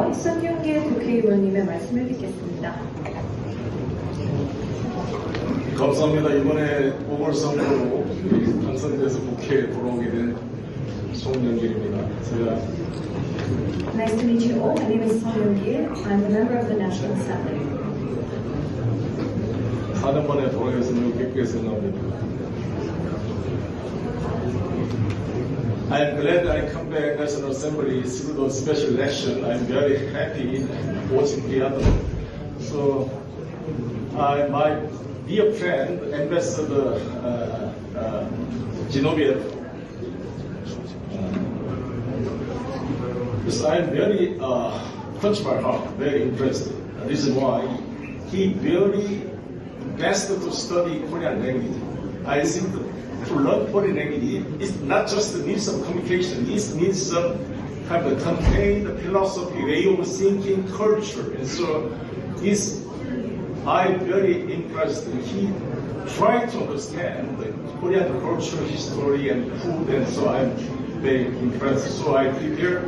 이어서 손영길 국회의원님의 말씀을 듣겠습니다. 감사합니다. 이번에 보궐선거로 당선돼서 국회에 돌아오게 된 송영길입니다. 제가 Nice to meet you all. My name is Song Yong-gil. I'm a member of the National Assembly. 4년 만에 돌아가서 매우 기쁘게 생각합니다. I'm glad I come back National Assembly through the special election. I'm very happy watching the other. So my dear friend, Ambassador Zinoviev, I'm very touched by heart, very impressed. This is why he really best to study Korean language. I think to learn Korean language is not just the means of communication, it needs some kind of contained philosophy, way of thinking, culture. And so I'm very impressed. He tried to understand the Korean culture, history, and food, and so I'm very impressed. So I prepared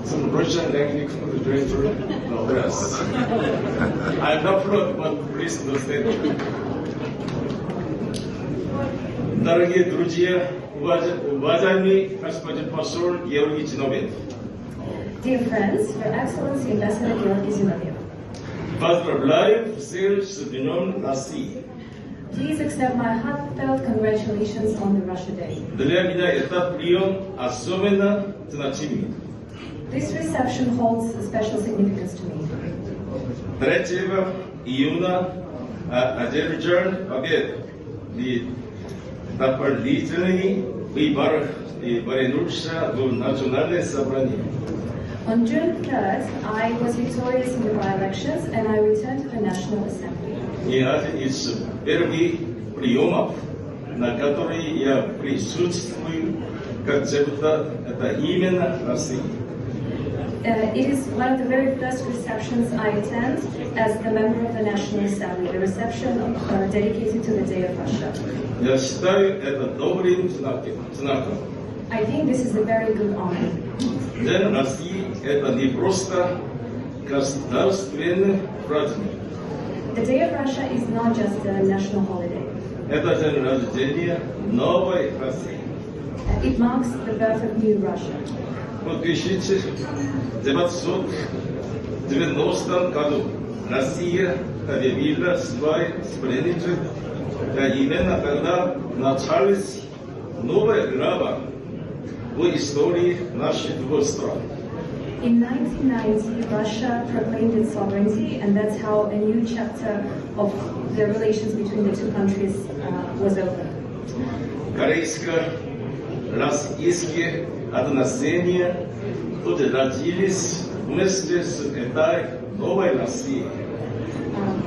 some Russian language congratulatory address. I'm not proud, but please understand. Дорогие друзья, уважаемый господин посол Георгий Зиновьев. Dear friends, Your Excellency Ambassador Georgy Zinoviev, Поздравляю всех с Днем России. please accept my heartfelt congratulations on the Russia Day. Для меня этот прием особенно значимый. This reception holds a special significance to me. 3 июня Азербайджан побед на парламентских выборах и вернулся в национальное собрание. On June 3rd, I was victorious in the by-elections and I returned to the National Assembly. И один из первых приемов, на который я присутствую как депутат, это именно Россия. It is one of the very first receptions I attend as the member of the National Assembly, the reception dedicated to the Day of Russia. Я считаю это добрым знаком. I think this is a very good honor. День России это не просто государственный праздник. The Day of Russia is not just a national holiday. Это день рождения новой России. It marks the birth of new Russia. В 1990 году Россия объявила свой суверенитет, именно когда началась новая глава в истории наших двух стран. In 1990, Russia proclaimed its sovereignty, and that's how a new chapter of the relations between the two countries was opened. Корейско-российские отношения тут родились вместе с этой новой Россией.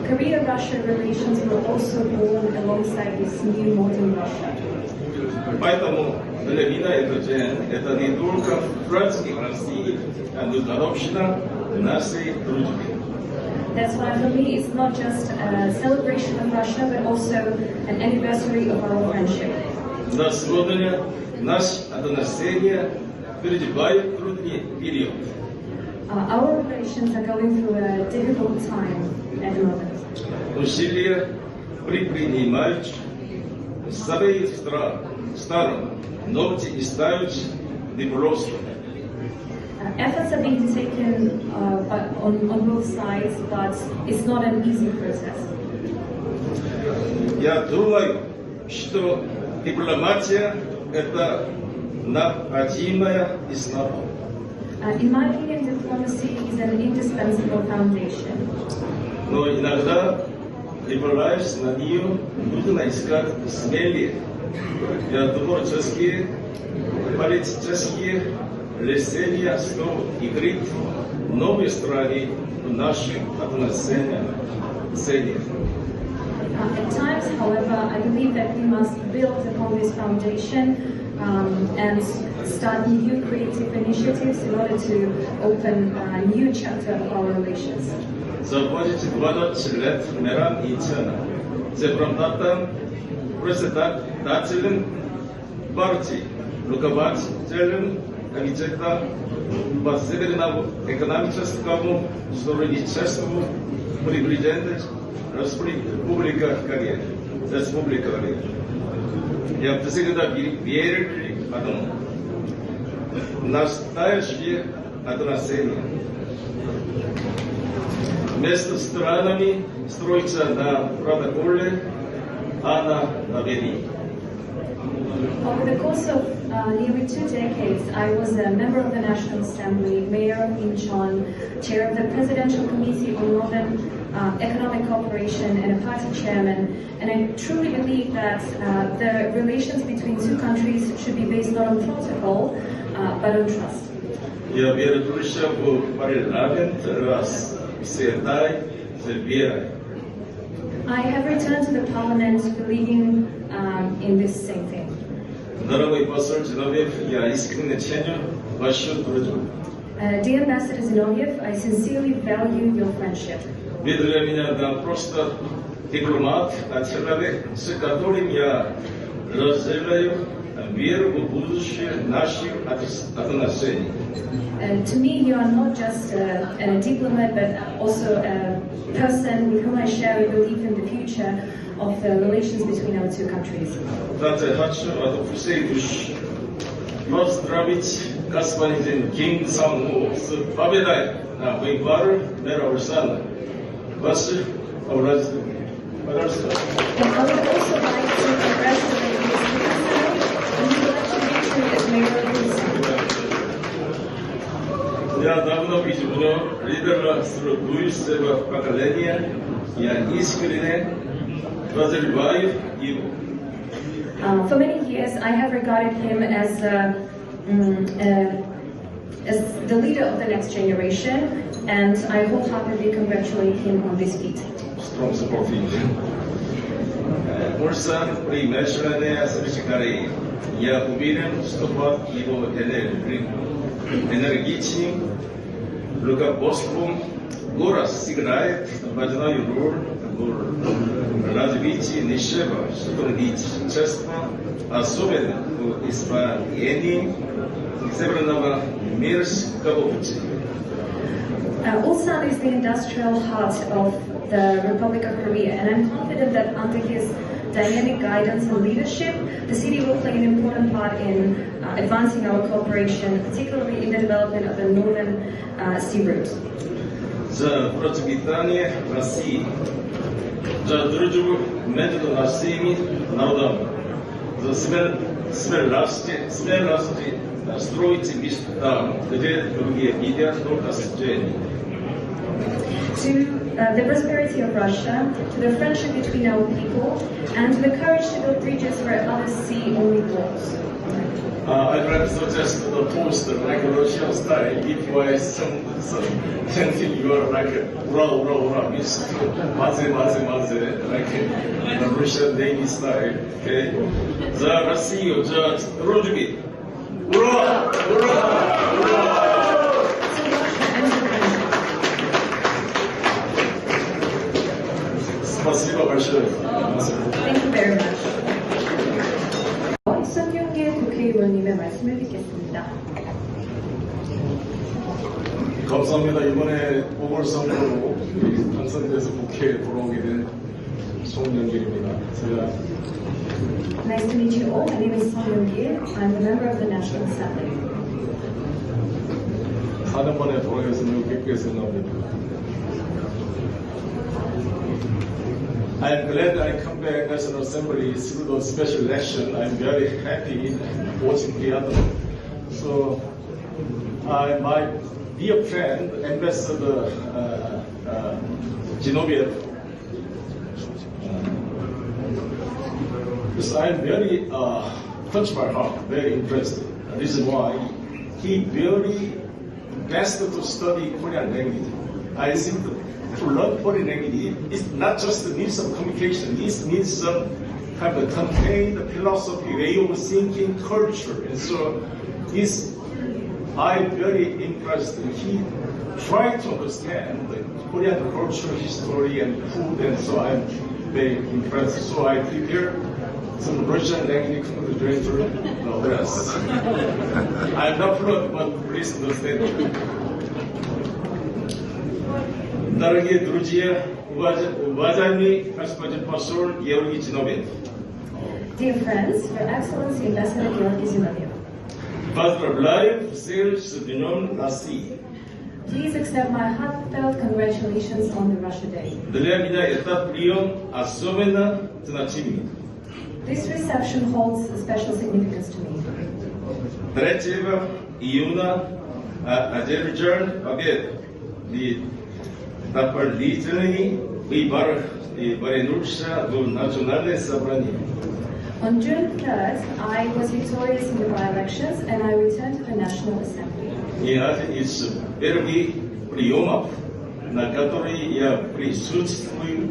Korea-Russia relations were also born alongside this new modern Russia. Поэтому для меня этот день это не только праздник России, а годовщина нашей дружбы. That's why for me it's not just a celebration of Russia, but also an anniversary of our friendship. На сегодня наши отношения переживают трудный период. Our relations are going through a difficult time at the moment. Усилия предпринимают с обеих сторон, но не ставят непросто. Efforts are being taken on both sides, but it's not an easy process. Я думаю, что дипломатия это необходимая основа. In my opinion, diplomacy is an indispensable foundation. Но иногда, опираясь на нее, нужно искать смелее творческие, политические решения, что играть новые страны в наших отношениях. At times, however, I believe that we must build upon this foundation and start new creative initiatives in order to open a new chapter of our relations. За 20 лет миром и ценом, за промтатом председателем партии, руководителем комитета по Северному экономическому сотрудничеству при президенте Республика Корея. Я всегда верю в одно. Настоящее отношение между странами строится на протоколе, а на вере. Over the course of nearly 2 decades, I was a member of the National Assembly, mayor of Incheon, chair of the Presidential Committee on Northern Economic Cooperation, and a party chairman. And I truly believe that the relations between two countries should be based not on protocol, but on trust. Я верю в парламент раз всегда верю. I have returned to the parliament believing in this same thing. Дорогой посол Зиновьев, я искренне ценю вашу дружбу. Dear Ambassador Zinoviev, I sincerely value your friendship. Вы для меня не просто дипломат, а человек, с которым я разделяю веру в будущее наших отношений. To me, you are not just a diplomat, but also a person with whom I share a belief in the future of the relations between our two countries. Также хочу от всей души поздравить господин Ким Сан-Хо с победой на выборах мэра Улсана. Ваши образцы. Пожалуйста. And I would also like to congratulate Mr. Kim on his election victory as mayor of Ulsan. Я давно вижу лидера структурного поколения. Я искренне разделяю его. For many years, I have regarded him as the leader of the next generation, and I wholeheartedly congratulate him on this feat. Strong support for you. Ulsan при международной солидарности. Я уверен, что под его энергичным руководством город сыграет важную роль в развитии нашего сотрудничества, особенно в исполнении Северного морского пути. Ulsan is the industrial heart of the Republic of Korea, and I'm confident that under his dynamic guidance and leadership, the city will play an important part in advancing our cooperation, particularly in the development of the Northern Sea Route. За процветание России, за дружбу между нашими народами, за смелость строить места, где другие видят только сожжение. To the prosperity of Russia, to the friendship between our people, and to the courage to build bridges where others see only walls. I'd rather suggest the toast like a Russian style. If you are something you are like ura, means maze, like the Russian Navy style. Okay? За Россию, за дружбу. Ура! Спасибо большое. Thank you very much. 손윤길 국회의원님의 말씀을 듣겠습니다. 감사합니다. 이번에 보궐선거로 당선돼서 국회에 돌아오게 된 송영길입니다. 제가 Nice to meet you all. My name is Song Yoon-gil. I'm a member of the National Assembly. 4년 만에 돌아가서 매우 기쁘게 생각합니다. I'm glad I come back National Assembly through the special election. I'm very happy watching the other. So my dear friend, Ambassador Zinoviev, I'm very touched my heart, very impressed. The reason why he really best to study Korean language. I think to learn foreign language, it's not just the needs of communication, it needs some kind of contained philosophy, way of thinking, culture. And so I'm very impressed. He tried to understand the Korean culture, history, and food, and so I'm very impressed. So I prepared some Russian language literature novels. I'm not fluent, but please understand. Дорогие друзья, уважаемый господин посол Георгий Зиновьев, Dear friends, Your Excellency Ambassador Georgy Zinoviev, поздравляю всех с Днем России. please accept my heartfelt congratulations on the Russia Day. Для меня этот прием особенно значимый. This reception holds a special significance to me. 3 июня Азербайджан победил в дополнительных выборах и вернулся в национальное собрание. On June 3rd, I was victorious in the by-elections and I returned to the National Assembly. И один из первых приемов, на которые я присутствую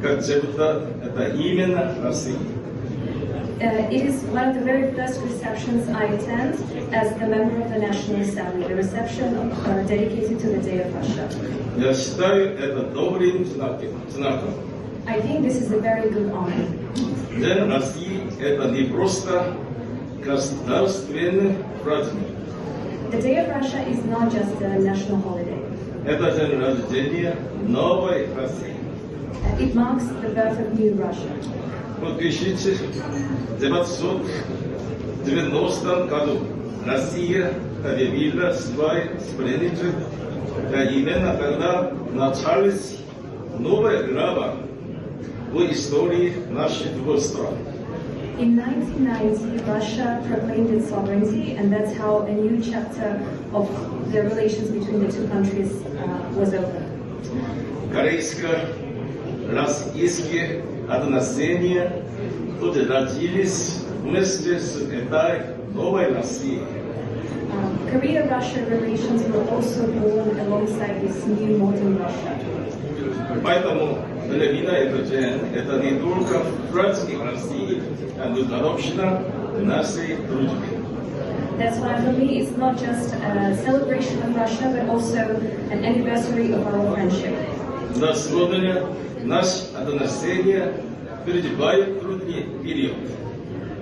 как депутат, это именно Россия. It is one of the very first receptions I attend as the member of the National Assembly, the reception dedicated to the Day of Russia. Я считаю это добрым знаком. I think this is a very good honor. День России – это не просто государственный праздник. The Day of Russia is not just a national holiday. Это день рождения новой России. It marks the birth of new Russia. В 1990 году Россия объявила свой суверенитет, именно когда началась новая глава в истории наших двух стран. In 1990, Russia proclaimed its sovereignty, and that's how a new chapter of the relations between the two countries was opened. Корейско-российские отношения утвердились вместе с этой новой Россией. Korea-Russia relations were also born alongside this new modern Russia. Поэтому для меня этот день – это не только праздник России, а годовщина нашей дружбы. That's why for me it's not just a celebration of Russia, but also an anniversary of our friendship. На сегодня наши отношения переживают трудный период.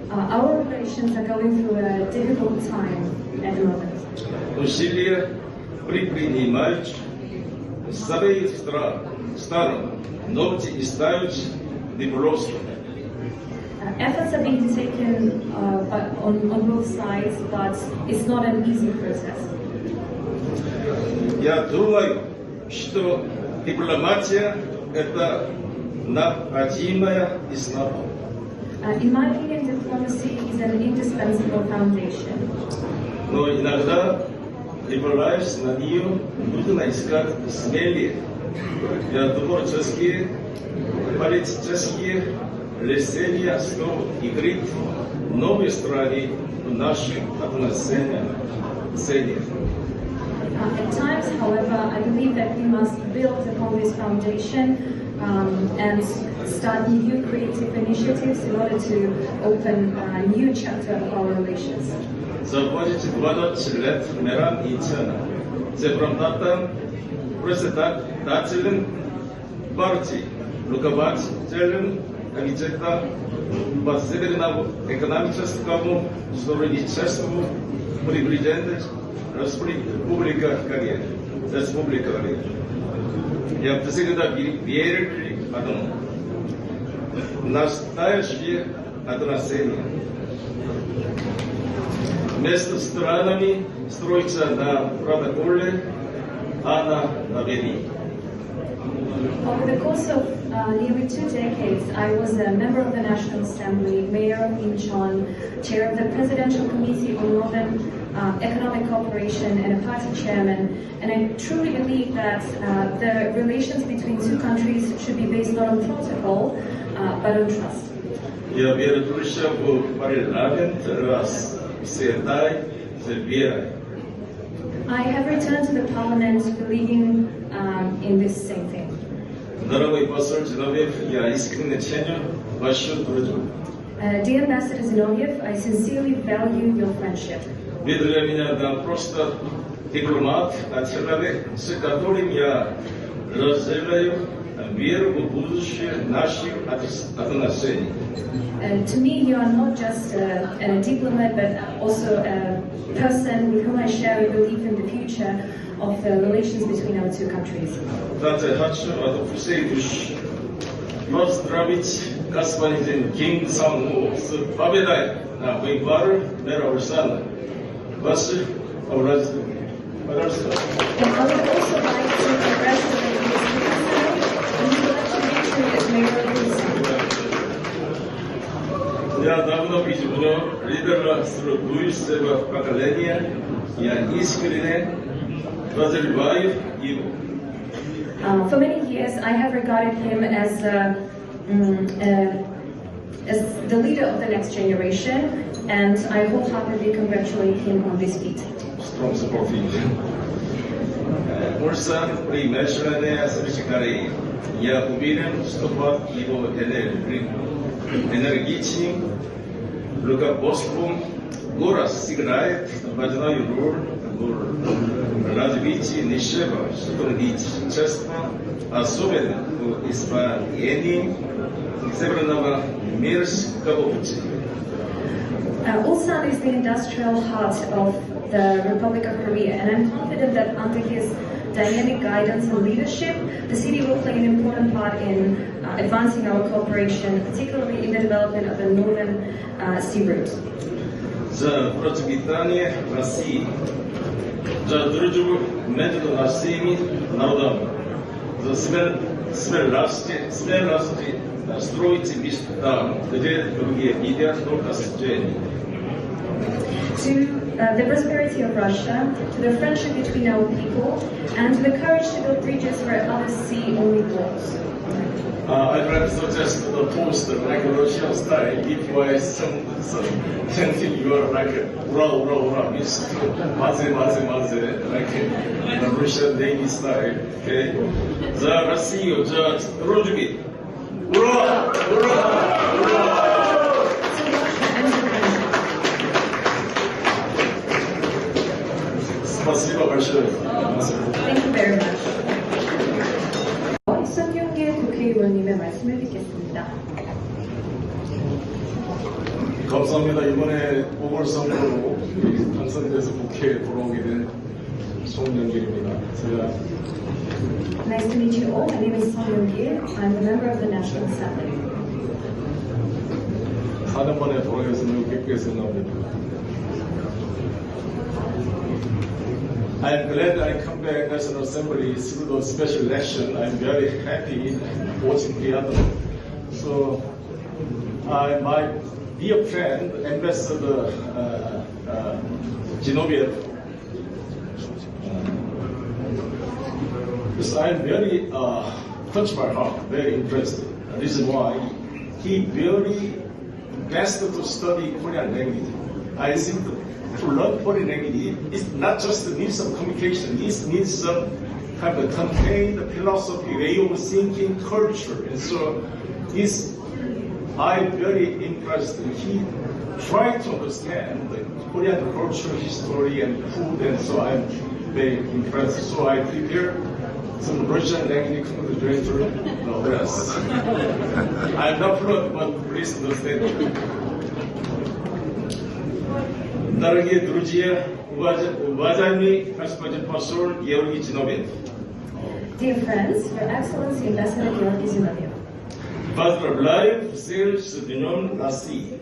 Our relations are going through a difficult time at the moment. Усилия предпринимают с обеих сторон, но не стают непросто. Efforts are being taken on both sides, but it's not an easy process. Я думаю, что дипломатия – это необходимая основа. In my opinion, diplomacy is an indispensable foundation. Но иногда, опираясь на нее, нужно искать смелее творческие, политические решения, чтобы играть новые страны в наших отношениях. At times, however, I believe that we must build upon this foundation and start new creative initiatives in order to open a new chapter of our relations. За 20 лет Миран Ицена, депутатом, председателем партии, руководителем комитета по Северному экономическому сотрудничеству при президенте Республика Корея. Я всегда верю в одно. Настоящие отношения между странами строятся на протоколе, а на доверии. Over the course of nearly 2 decades, I was a member of the National Assembly, mayor of Incheon, chair of the Presidential Committee on Northern Economic Cooperation, and a party chairman. And I truly believe that the relations between two countries should be based not on protocol, but on trust. Я вернулся в парламент раз с этой верой. I have returned to the parliament believing in this same thing. Дорогой посол Зиновьев, я искренне ценю вашу дружбу. Dear Ambassador Zinoviev, I sincerely value your friendship. Вы для меня не просто дипломат, а человек, с которым я разделяю веру в будущее наших отношений. To me, you are not just a diplomat, but also a person with whom I share a belief in the future of the relations between our two countries. Также хочу от всей души поздравить господина Ким Сан-у с победой на выборах мирового сана. Ваши образцы. Пожалуйста. And I would also like to congratulate Ms. Kim as mayor of the Я давно видел лидера структурного поколения, я искренне разделяю его. For many years, I have regarded him as the leader of the next generation, and I wholeheartedly congratulate him on this feat. Strong support for you. Улсан при международной сотрудничестве я уверен, что под его энергичным руководством город сыграет важную роль в развитии нашего сотрудничества, особенно в исполнении Северного Мирского пути. Ulsan is the industrial heart of the Republic of Korea, and I'm confident that under his dynamic guidance and leadership, the city will play an important part in advancing our cooperation, particularly in the development of the Northern Sea Route. За процветание России, за дружбу между нашими народами, за смелости строить места, где другие видят только сожжение. To the prosperity of Russia, to the friendship between our people, and to the courage to build bridges where others see only walls. I'd like to suggest the poster like a Russian style. If you are something you are like ura, means maze, like the Russian Navy style. Okay? За Россию, за дружбу. Ура! Спасибо большое. Thank you very much. 이선용계 국회의원님의 말씀을 듣겠습니다. 감사합니다. 이번에 보궐선거로 당선돼서 국회에 돌아오게 된 송영길입니다. 제가 Nice to meet you all. My name is Song Young-gil. I'm a member of the National Assembly. 4년 만에 돌아가서 매우 기쁘게 생각합니다. I'm glad I come back National Assembly through the special election. I'm very happy watching the other. So, my dear friend, Ambassador Zinoviev, I'm very touched by heart, very impressed. The reason why he really best to study Korean language. I think to learn foreign language, it's not just the means of communication, it needs some kind of contained philosophy, way of thinking, culture. And so I'm very impressed. He tried to understand the Korean culture, history, and food, and so I'm very impressed. So I prepared some Russian language congratulatory address. I'm not fluent, but please understand. Дорогие друзья, уважаемый господин посол Георгий Зиновьев. Dear friends, Your Excellency Ambassador Georgy Zinoviev, Поздравляю всех с Днем России.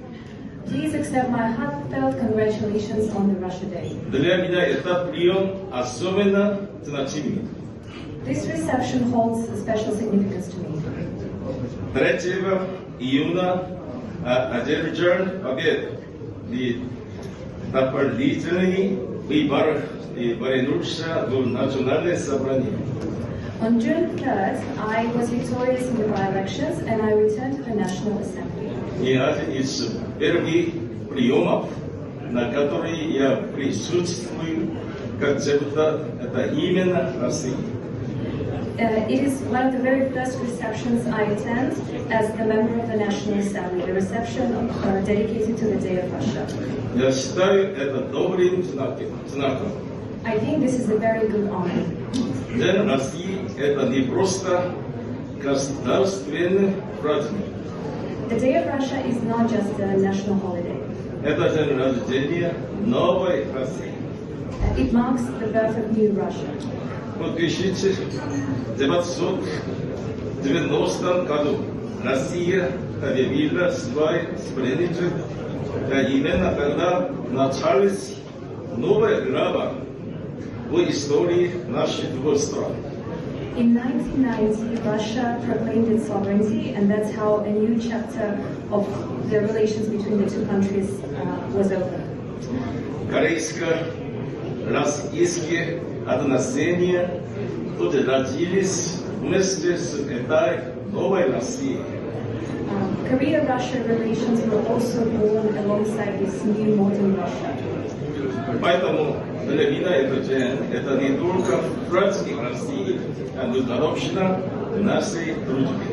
please accept my heartfelt congratulations on the Russia Day. Для меня этот прием особенно значимый. This reception holds a special significance to me. 3 июня Азербайджан побед на парламентских выборах и вернулся в национальное собрание. On June 3rd, I was victorious in the by-elections and I returned to the National Assembly. И один из первых приемов, на который я присутствую как депутат, это именно Россия. It is one of the very first receptions I attend as the member of the National Assembly, the reception dedicated to the Day of Russia. Я считаю это добрым знаком. I think this is a very good honor. День России это не просто государственным праздником. The Day of Russia is not just a national holiday. Это день рождения новой России. It marks the birth of new Russia. В 1990 году Россия объявила свой суверенитет, именно когда началась новая глава в истории наших двух стран. In 1990, Russia proclaimed its sovereignty, and that's how a new chapter of the relations between the two countries was opened. Корейско-российские отношения тут родились вместе с этой новой Россией. Korea-Russia relations were also born alongside this new modern Russia. Поэтому для меня этот день это не только праздник России, а международная нашей дружбы.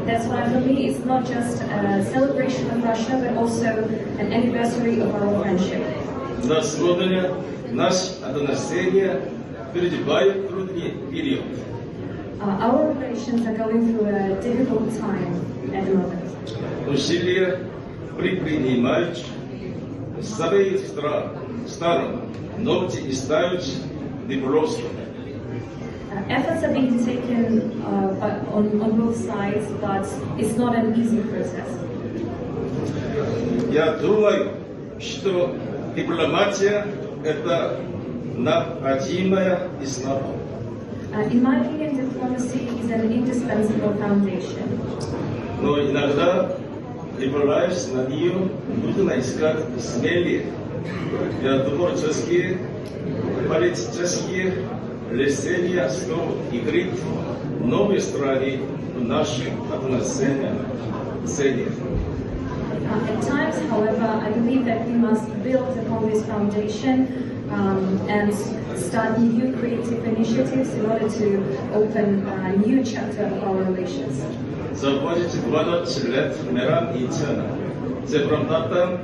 That's why for me it's not just a celebration of Russia, but also an anniversary of our friendship. На сегодня наши отношения переживают трудный период. Our relations are going through a difficult time at the moment. Усилия предпринимают с обеих сторон, но не стают непросто. Efforts are being taken on both sides, but it's not an easy process. Я думаю, что дипломатия это необходимая основа. In my opinion, diplomacy is an indispensable foundation. Но иногда, опираясь на нее, нужно искать смелее творческие, политические решения, что играть новые страны в наших отношениях. At times, however, I believe that we must build upon this foundation and start new creative initiatives in order to open a new chapter of our relations. За 20 лет мира и цена. Сепаратистам,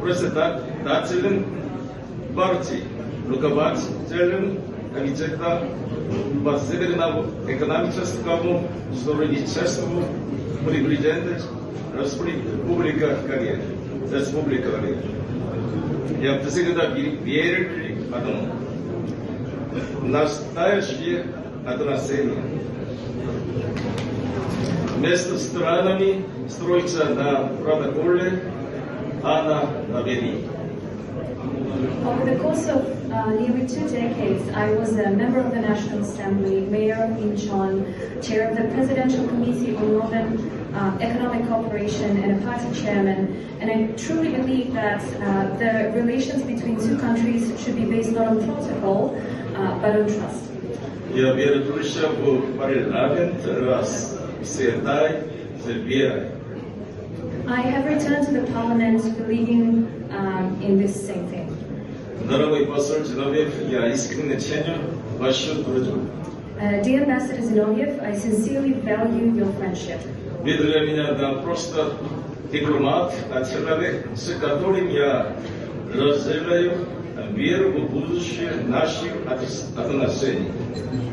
председателям партии, руководителям комитета по северному экономическому сотрудничеству при президенте Республика Корея. Я всегда верю в одно. Настоящие отношения между странами строится на протоколе, а на доверии. Over the course of nearly 2 decades, I was a member of the National Assembly, mayor of Incheon, chair of the Presidential Committee on Northern Economic Cooperation, and a party chairman. And I truly believe that the relations between two countries should be based not on protocol, but on trust. Я вернулся в парламент раз с этой верой. I have returned to the parliament believing in this same thing. Дорогой посол Зиновьев, я искренне ценю вашу дружбу. Dear Ambassador Zinoviev, I sincerely value your friendship. Вы для меня не просто дипломат, а человек, с которым я разделяю веру в будущее наших отношений.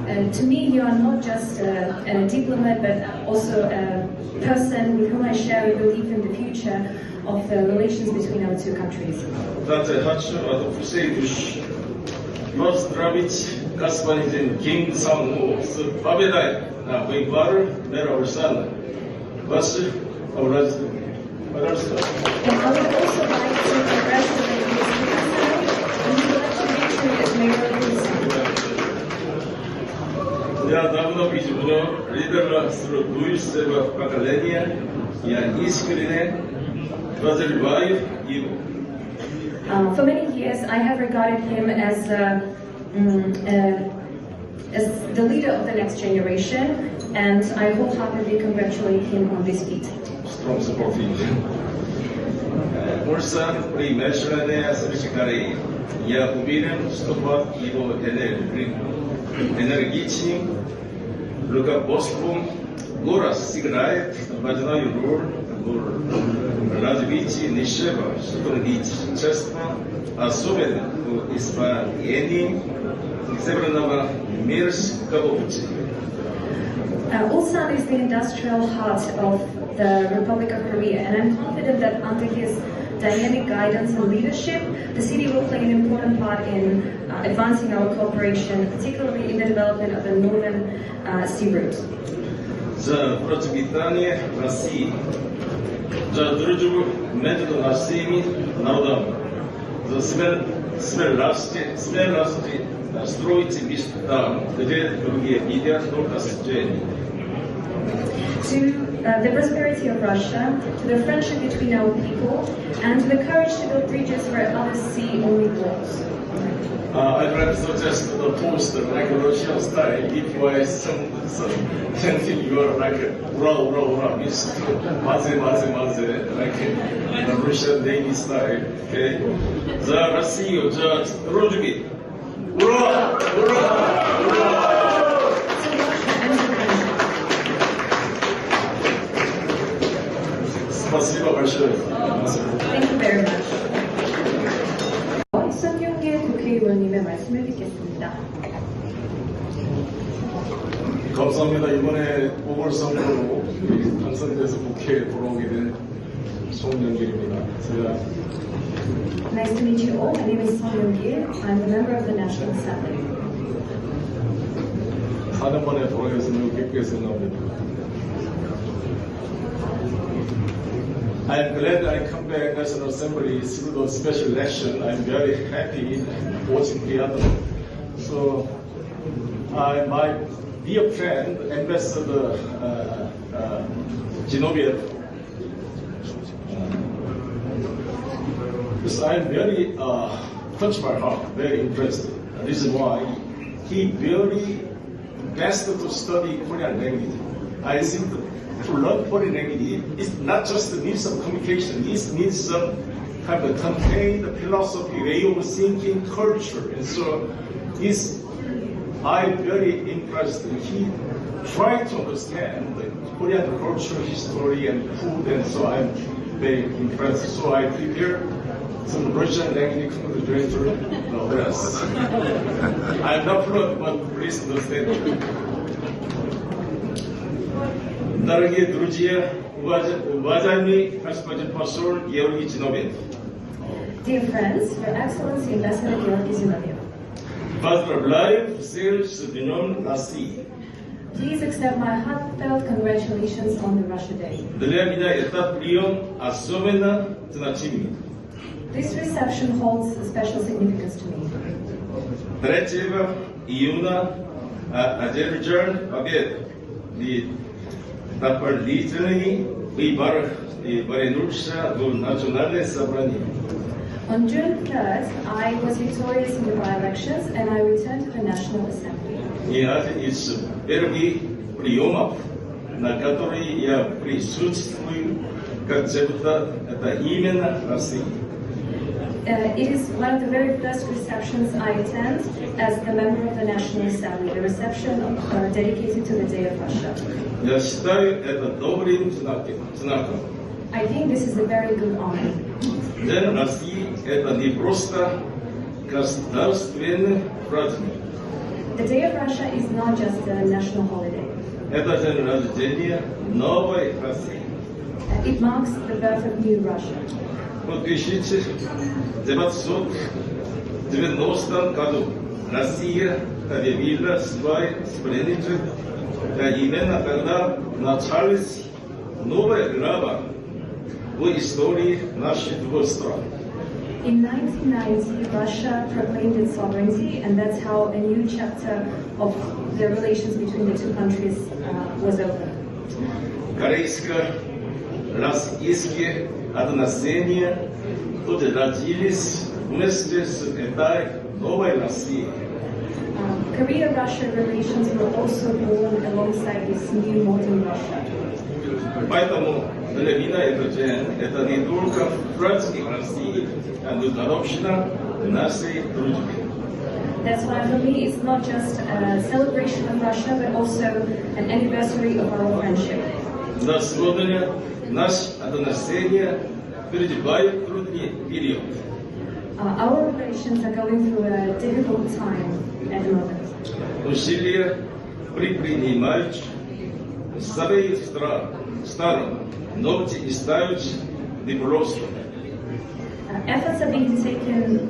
To me, you are not just a diplomat, but also a person with whom I share a belief in the future of the relations between our two countries. Также хочу от всей души поздравить господин Ким Сан-у с победой на выборах мэра Улсана. Ваши образцы. Пожалуйста. And I would also like to congratulate Mr. Hassan on his election victory as mayor of Ulsan. Я давно видел лидера следующего поколения. Я искренне поздравляю его. For many years, I have regarded him as the leader of the next generation, and I wholeheartedly congratulate him on this feat. Strong support for you. Ulsan примешанная с Кореей. Я уверен, что под его энергичным руководством город сыграет важную роль в развитии нашего сотрудничества, особенно в исполнении Северного Мирского пути. Ulsan is the industrial heart of the Republic of Korea, and I'm confident that under his dynamic guidance and leadership, the city will play an important part in advancing our cooperation, particularly in the development of the Northern Sea route. За процветание России, за дружбу между нашими народами, за смелости строить места, где другие видят только сожжение. To the prosperity of Russia, to the friendship between our people, and to the courage to build bridges where others see only walls. I'd like to suggest the poster like a Russian style. If you are something you are like ura, means maze, like the Russian Navy style. Okay? За Россию, за дружбу. Ура! Спасибо большое. Thank you very much. 이선경계 국회의원님의 말씀을 듣겠습니다. 감사합니다. 이번에 보궐선거로 당선돼서 국회에 돌아오게 된 송영길입니다. 제가 Nice to meet you all. My name is Song Young-gil. I'm a member of the National Assembly. 4년 만에 돌아가서 너무 기쁘게 생각합니다. I'm glad I come back National Assembly through the special election. I'm very happy watching the other. So I might be a friend, Ambassador Zinoviev. Because I'm very touched my heart, very impressed. This is why he very best to study Korean language. I think to learn foreign language is not just the means of communication, it needs some kind of contain the philosophy, way of thinking, culture. And so I'm very impressed. He tried to understand the Korean culture, history, and food, and so I'm very impressed. So I prepared some Russian language to the address. I'm not fluent, but please understand. Дорогие друзья, уважаемый господин посол Георгий Зиновьев. Dear friends, Your Excellency Ambassador Georgy Zinoviev, Поздравляю всех с Днем России. please accept my heartfelt congratulations on the Russia Day. Для меня этот прием особенно значимый. This reception holds a special significance to me. 3 июня одержан победу на парламентских выборах и вернулся в Национальное собрание. On June 3rd, I was victorious in the by-elections and I returned to the National Assembly. И один из первых приемов, на который я присутствую как депутат, это именно Россия. It is one of the very first receptions I attend as the member of the National Assembly, the reception dedicated to the Day of Russia. Я считаю это добрым знаком. I think this is a very good honor. День России это не просто государственный праздник. The Day of Russia is not just a national holiday. Это день рождения новой России. It marks the birth of new Russia. В 1990 году Россия объявила свой суверенитет, именно когда началась новая глава в истории наших двух стран. In 1990, Russia proclaimed its sovereignty, and that's how a new chapter of the relations between the two countries was opened. Корейско-российские отношения тут родились вместе с этой новой Россией. Korea-Russia relations were also born alongside this new modern Russia. Поэтому для меня этот день это не только праздник России, а годовщина нашей дружбы. That's why for me it's not just a celebration of Russia, but also an anniversary of our friendship. На сегодня наши отношения переживают трудный период. Our relations are going through a difficult time at the moment. Усилия предпринимают starei staram novci i stajući diplomatsku. Efforts are being taken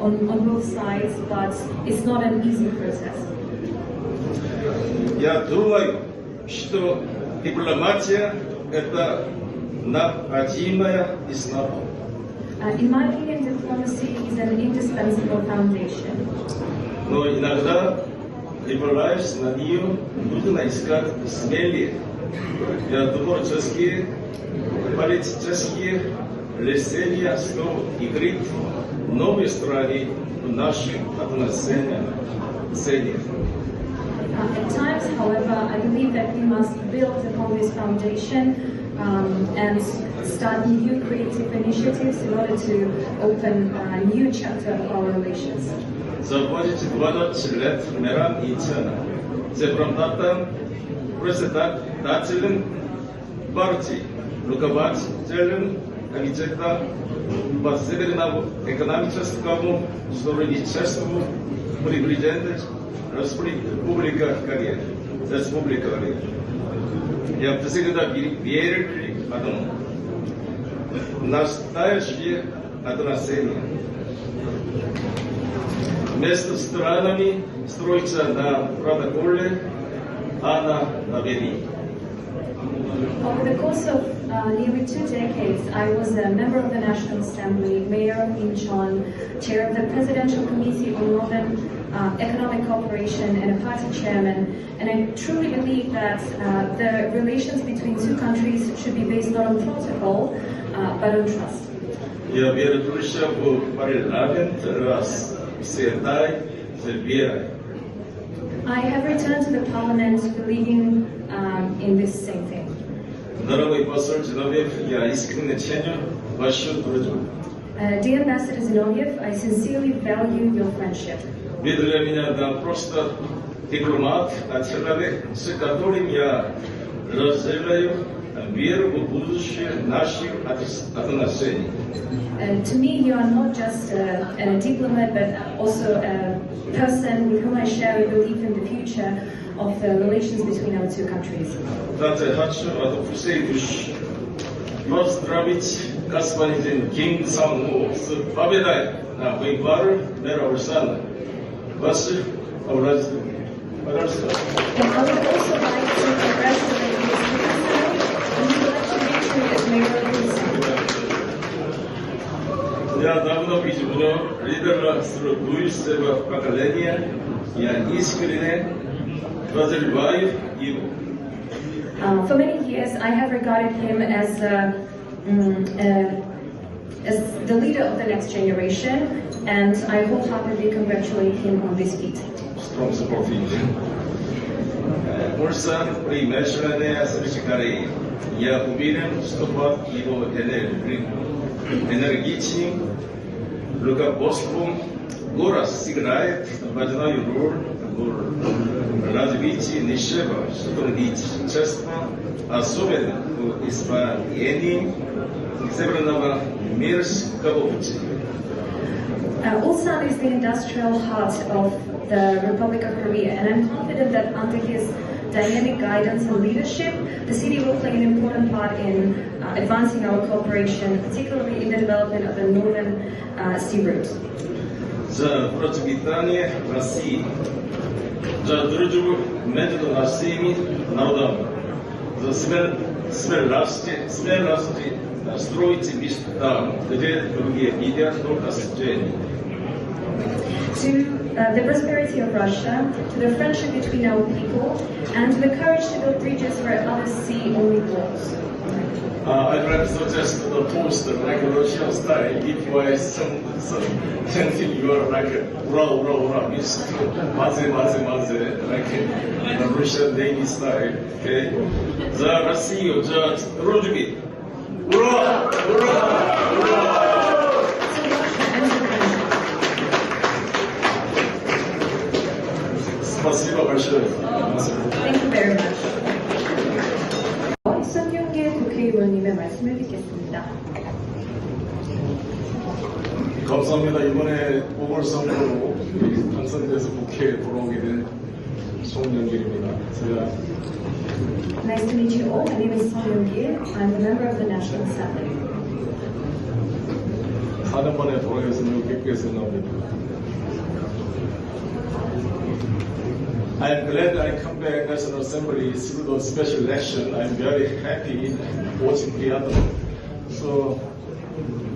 on both sides, but it's not an easy process. Я думаю, что дипломатия – это необходимая основа. In my opinion, diplomacy is an indispensable foundation. Но иногда, опираясь на нее, нужно искать смелее, творческие, политические решения, что играть новые страны в наших отношениях. At times, however, I believe that we must build upon this foundation and start new creative initiatives in order to open a new chapter of our relations. Заводить 20 лет миром и цена. Сепаратам председателем партии, руководителем комитета по северному экономическому сотрудничеству при президенте Республика Корея. Я всегда верил в одно. Настоящее отношение между странами строится на протоколе, а на вере. Over the course of nearly 2 decades, I was a member of the National Assembly, mayor of Incheon, chair of the Presidential Committee on Northern Economic Cooperation, and a party chairman. And I truly believe that the relations between two countries should be based not on protocol, but on trust. Я вернулся в парламент раз, всегда верой. I have returned to the parliament believing in this same thing. Дорогой посол Зиновьев, я искренне ценю вашу дружбу. Dear Ambassador Zinoviev, I sincerely value your friendship. Вы для меня не просто дипломат, а человек, с которым я разделяю веру в будущее наших отношений. To me, you are not just a diplomat, but also a person with whom I share a belief in the future of the relations between our two countries. Также хочу от всей души поздравить господин Ким Сан-Хо с победой на выборах мэра Улсана. Ваши поздравления. Пожалуйста. And I would also like to congratulate Mr. President on his election victory as mayor of Ulsan. Я давно вижу лидера структуристского поколения. Я искренне разделяю его. For many years, I have regarded him as the leader of the next generation, and I wholeheartedly congratulate him on this feat. Strong support for you. Ulsan при международной встрече я уверен, что под его энергичным руководством город сыграет важную роль в развитии нашего сотрудничества, особенно в исполнении Северного морского пути. Ulsan is the industrial heart of the Republic of Korea, and I'm confident that under his dynamic guidance and leadership, the city will play an important part in advancing our cooperation, particularly in the development of the Northern Sea Route. За процветание России, за дружбу между нашими народами, за смелость строить места, где другие видят только сожжение. To the prosperity of Russia, to the friendship between our people, and to the courage to build bridges where others see only walls. I'd like to suggest the poster like a Russian style. If you are something you are like ura, means maze, like the Russian Navy style. Okay? За Россию, за дружбу. Ура! Спасибо большое. Thank you very much. 이성윤계 국회의원님의 말씀을 듣겠습니다. 감사합니다. 이번에 보궐선거로 당선돼서 국회에 돌아오게 된 송영길입니다. 제가 Nice to meet you all. My name is Song Young-gil. I'm a member of the National Assembly. 4년 만에 돌아가서 너무 기쁘게 생각합니다. I'm glad I come back National Assembly through the special election. I'm very happy watching the other. So,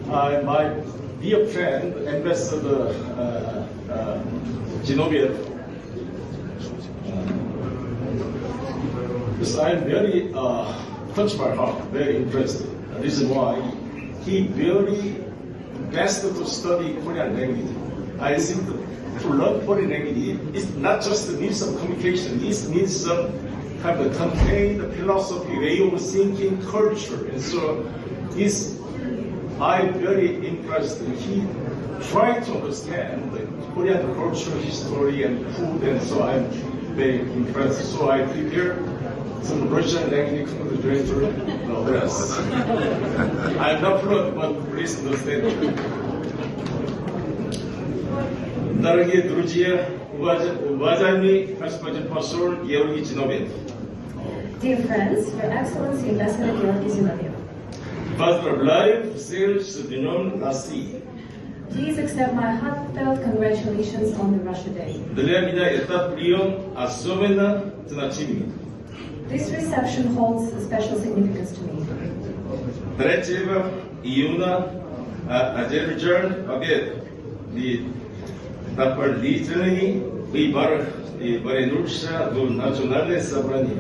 my dear friend, Ambassador Zinoviev, because I'm very touched by heart, very impressed. The reason why he really best to study Korean language. I think to learn foreign language is not just the means of communication, it needs some kind of contain the philosophy, way of thinking, culture. And so I'm very impressed. He tried to understand the Korean culture, history, and food, and so I'm very impressed. So I prepared some Russian language congratulatory address. I'm not fluent, but please understand. Дорогие друзья, уважаемый господин посол Георгий Zinoviev. Dear friends, Your Excellency Ambassador Georgy Zinoviev, Поздравляю всех с Днем России. please accept my heartfelt congratulations on the Russia Day. Для меня этот прием особенно значимый. This reception holds a special significance to me. 3 июня Азербайджан побед и дополнительные выборы и вернулся в национальное собрание.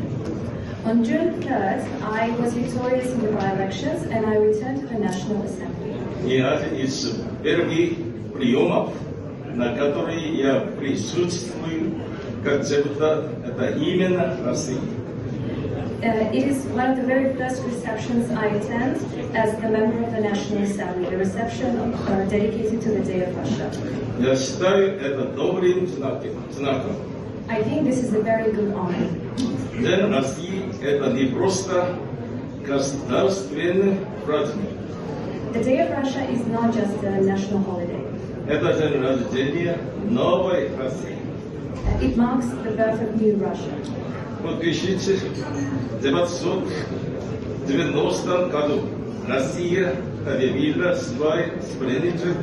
On June 3rd, I was victorious in the by-elections and I returned to the National Assembly. И один из первых приемов, на который я присутствую как депутат, это именно Россия. It is one of the very first receptions I attend as the member of the National Assembly, the reception dedicated to the Day of Russia. Я считаю это добрым знаком. I think this is a very good honor. День России это не просто государственный праздник. The Day of Russia is not just a national holiday. Это день рождения новой России. It marks the birth of new Russia. В 1990 году Россия объявила свой суверенитет